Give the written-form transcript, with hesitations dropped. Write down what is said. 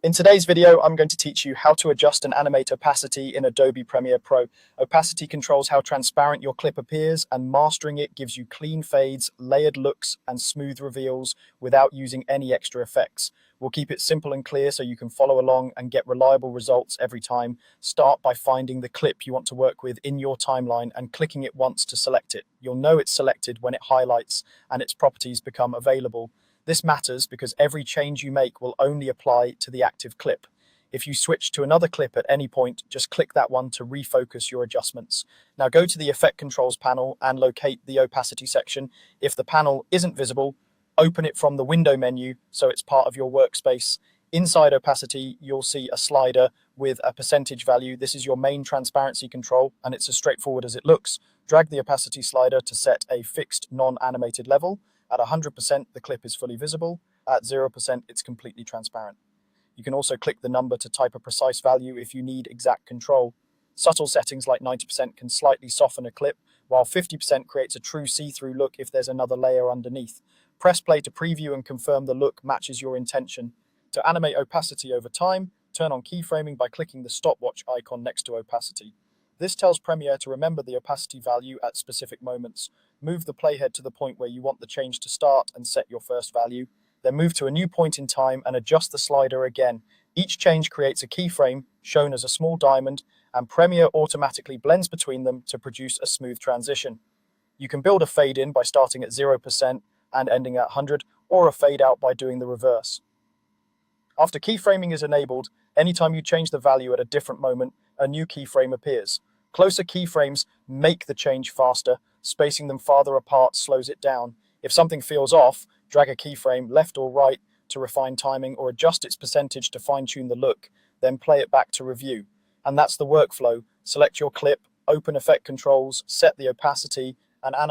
In today's video, I'm going to teach you how to adjust and animate opacity in Adobe Premiere Pro. Opacity controls how transparent your clip appears, and mastering it gives you clean fades, layered looks, and smooth reveals without using any extra effects. We'll keep it simple and clear so you can follow along and get reliable results every time. Start by finding the clip you want to work with in your timeline and clicking it once to select it. You'll know it's selected when it highlights and its properties become available. This matters because every change you make will only apply to the active clip. If you switch to another clip at any point, just click that one to refocus your adjustments. Now go to the Effect Controls panel and locate the Opacity section. If the panel isn't visible, open it from the Window menu so it's part of your workspace. Inside Opacity, you'll see a slider with a percentage value. This is your main transparency control, and it's as straightforward as it looks. Drag the opacity slider to set a fixed non-animated level. At 100%, the clip is fully visible. At 0%, it's completely transparent. You can also click the number to type a precise value if you need exact control. Subtle settings like 90% can slightly soften a clip, while 50% creates a true see-through look if there's another layer underneath. Press play to preview and confirm the look matches your intention. To animate opacity over time, turn on keyframing by clicking the stopwatch icon next to opacity. This tells Premiere to remember the opacity value at specific moments. Move the playhead to the point where you want the change to start and set your first value. Then move to a new point in time and adjust the slider again. Each change creates a keyframe, shown as a small diamond, and Premiere automatically blends between them to produce a smooth transition. You can build a fade in by starting at 0% and ending at 100, or a fade out by doing the reverse. After keyframing is enabled, anytime you change the value at a different moment, a new keyframe appears. Closer keyframes make the change faster. Spacing them farther apart slows it down. If something feels off, drag a keyframe left or right to refine timing or adjust its percentage to fine-tune the look, then play it back to review. And that's the workflow. Select your clip, open Effect Controls, set the opacity, and animate.